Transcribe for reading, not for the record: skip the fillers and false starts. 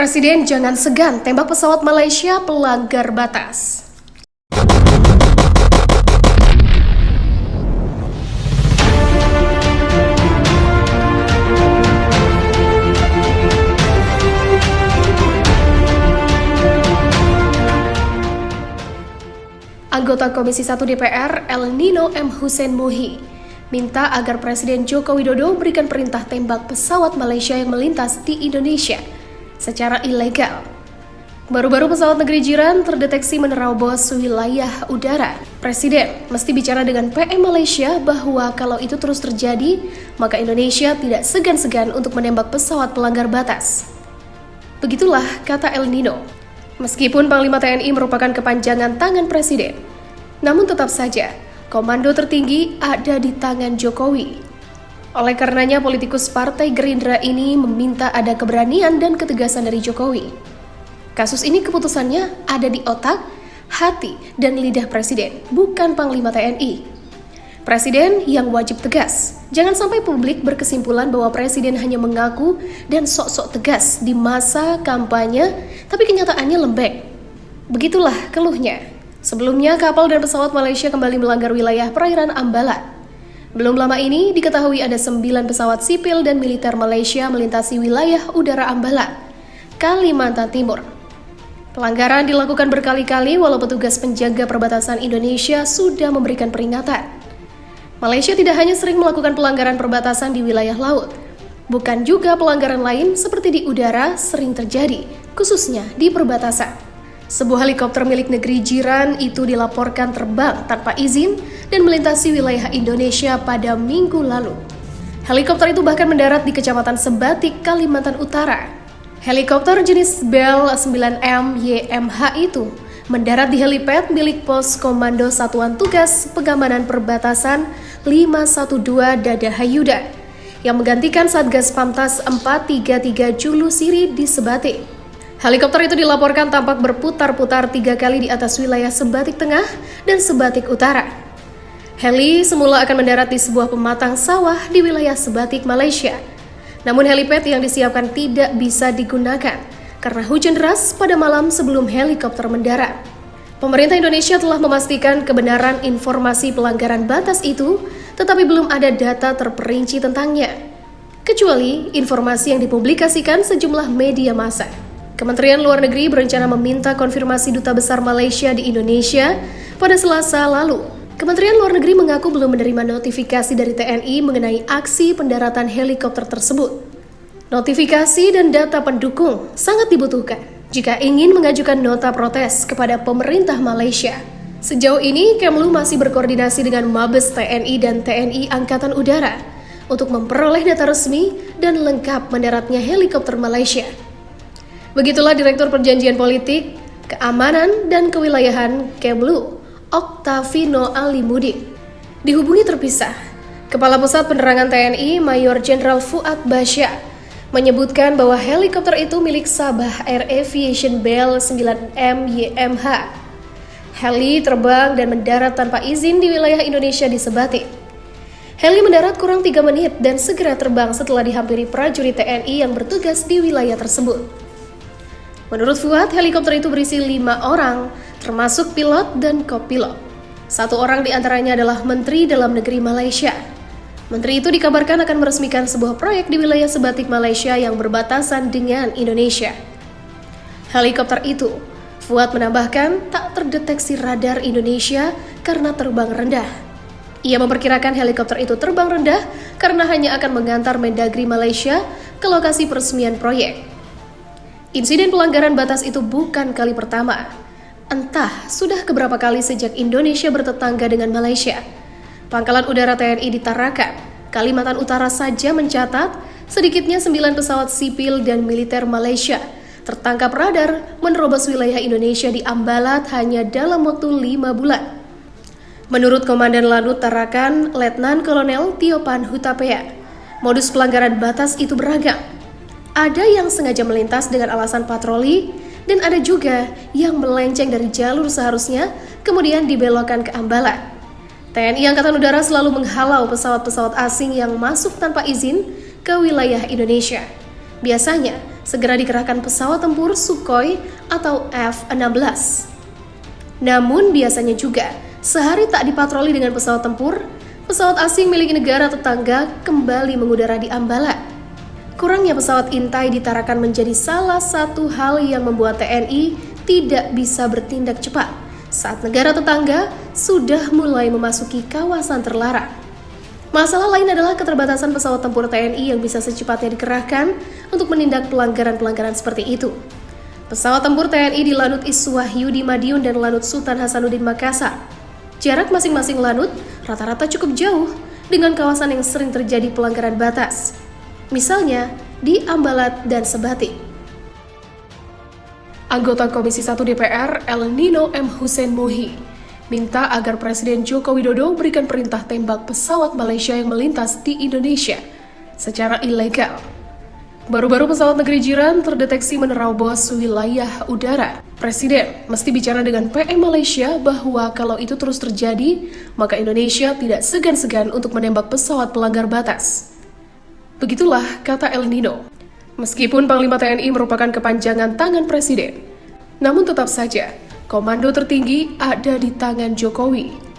Presiden jangan segan tembak pesawat Malaysia pelanggar batas. Anggota Komisi 1 DPR El Nino M. Hussein Mohi minta agar Presiden Joko Widodo berikan perintah tembak pesawat Malaysia yang melintas di Indonesia secara ilegal. Baru-baru pesawat negeri jiran terdeteksi menerobos wilayah udara. Presiden mesti bicara dengan PM Malaysia bahwa kalau itu terus terjadi, maka Indonesia tidak segan-segan untuk menembak pesawat pelanggar batas. Begitulah kata El Nino. Meskipun Panglima TNI merupakan kepanjangan tangan Presiden, namun tetap saja komando tertinggi ada di tangan Jokowi. Oleh karenanya politikus Partai Gerindra ini meminta ada keberanian dan ketegasan dari Jokowi. Kasus ini keputusannya ada di otak, hati, dan lidah Presiden, bukan Panglima TNI. Presiden yang wajib tegas. Jangan sampai publik berkesimpulan bahwa Presiden hanya mengaku dan sok-sok tegas di masa kampanye, tapi kenyataannya lembek. Begitulah keluhnya. Sebelumnya, kapal dan pesawat Malaysia kembali melanggar wilayah perairan Ambalat. Belum lama ini, diketahui ada 9 pesawat sipil dan militer Malaysia melintasi wilayah udara Ambalat, Kalimantan Timur. Pelanggaran dilakukan berkali-kali walau petugas penjaga perbatasan Indonesia sudah memberikan peringatan. Malaysia tidak hanya sering melakukan pelanggaran perbatasan di wilayah laut, bukan juga pelanggaran lain seperti di udara sering terjadi, khususnya di perbatasan. Sebuah helikopter milik negeri jiran itu dilaporkan terbang tanpa izin dan melintasi wilayah Indonesia pada minggu lalu. Helikopter itu bahkan mendarat di Kecamatan Sebatik, Kalimantan Utara. Helikopter jenis Bell 9M YMH itu mendarat di helipad milik Pos Komando Satuan Tugas Pengamanan Perbatasan 512 Dadahayuda yang menggantikan Satgas Pamtas 433 Julu Siri di Sebatik. Helikopter itu dilaporkan tampak berputar-putar 3 kali di atas wilayah Sebatik Tengah dan Sebatik Utara. Heli semula akan mendarat di sebuah pematang sawah di wilayah Sebatik, Malaysia. Namun helipad yang disiapkan tidak bisa digunakan karena hujan deras pada malam sebelum helikopter mendarat. Pemerintah Indonesia telah memastikan kebenaran informasi pelanggaran batas itu, tetapi belum ada data terperinci tentangnya, kecuali informasi yang dipublikasikan sejumlah media massa. Kementerian Luar Negeri berencana meminta konfirmasi Duta Besar Malaysia di Indonesia pada Selasa lalu. Kementerian Luar Negeri mengaku belum menerima notifikasi dari TNI mengenai aksi pendaratan helikopter tersebut. Notifikasi dan data pendukung sangat dibutuhkan jika ingin mengajukan nota protes kepada pemerintah Malaysia. Sejauh ini, Kemlu masih berkoordinasi dengan Mabes TNI dan TNI Angkatan Udara untuk memperoleh data resmi dan lengkap mendaratnya helikopter Malaysia. Begitulah Direktur Perjanjian Politik, Keamanan, dan Kewilayahan Kemlu, Oktavino Alimudin. Dihubungi terpisah, Kepala Pusat Penerangan TNI Mayor Jenderal Fuad Basya menyebutkan bahwa helikopter itu milik Sabah Air Aviation Bell 9M YMH. Heli terbang dan mendarat tanpa izin di wilayah Indonesia di Sebatik. Heli mendarat kurang 3 menit dan segera terbang setelah dihampiri prajurit TNI yang bertugas di wilayah tersebut. Menurut Fuad, helikopter itu berisi 5 orang, termasuk pilot dan kopilot. 1 orang diantaranya adalah Menteri Dalam Negeri Malaysia. Menteri itu dikabarkan akan meresmikan sebuah proyek di wilayah Sebatik, Malaysia yang berbatasan dengan Indonesia. Helikopter itu, Fuad menambahkan, tak terdeteksi radar Indonesia karena terbang rendah. Ia memperkirakan helikopter itu terbang rendah karena hanya akan mengantar Mendagri Malaysia ke lokasi peresmian proyek. Insiden pelanggaran batas itu bukan kali pertama. Entah sudah keberapa kali sejak Indonesia bertetangga dengan Malaysia. Pangkalan Udara TNI di Tarakan, Kalimantan Utara saja mencatat sedikitnya 9 pesawat sipil dan militer Malaysia tertangkap radar menerobos wilayah Indonesia di Ambalat hanya dalam waktu 5 bulan. Menurut Komandan Lanut Tarakan, Letnan Kolonel Tiopan Hutapea, modus pelanggaran batas itu beragam. Ada yang sengaja melintas dengan alasan patroli, dan ada juga yang melenceng dari jalur seharusnya, kemudian dibelokkan ke Ambalat. TNI Angkatan Udara selalu menghalau pesawat-pesawat asing yang masuk tanpa izin ke wilayah Indonesia. Biasanya, segera dikerahkan pesawat tempur Sukhoi atau F-16. Namun biasanya juga, sehari tak dipatroli dengan pesawat tempur, pesawat asing milik negara tetangga kembali mengudara di Ambalat. Kurangnya pesawat intai ditarakan menjadi salah satu hal yang membuat TNI tidak bisa bertindak cepat saat negara tetangga sudah mulai memasuki kawasan terlarang. Masalah lain adalah keterbatasan pesawat tempur TNI yang bisa secepatnya dikerahkan untuk menindak pelanggaran-pelanggaran seperti itu. Pesawat tempur TNI di Lanut Iswahyu di Madiun dan Lanut Sultan Hasanuddin Makassar. Jarak masing-masing lanut rata-rata cukup jauh dengan kawasan yang sering terjadi pelanggaran batas. Misalnya di Ambalat dan Sebatik. Anggota Komisi 1 DPR El Nino M. Hussein Mohi minta agar Presiden Joko Widodo berikan perintah tembak pesawat Malaysia yang melintas di Indonesia secara ilegal. Baru-baru pesawat negeri jiran terdeteksi menerobos wilayah udara. Presiden mesti bicara dengan PM Malaysia bahwa kalau itu terus terjadi, maka Indonesia tidak segan-segan untuk menembak pesawat pelanggar batas. Begitulah kata El Nino. Meskipun Panglima TNI merupakan kepanjangan tangan Presiden, namun tetap saja komando tertinggi ada di tangan Jokowi.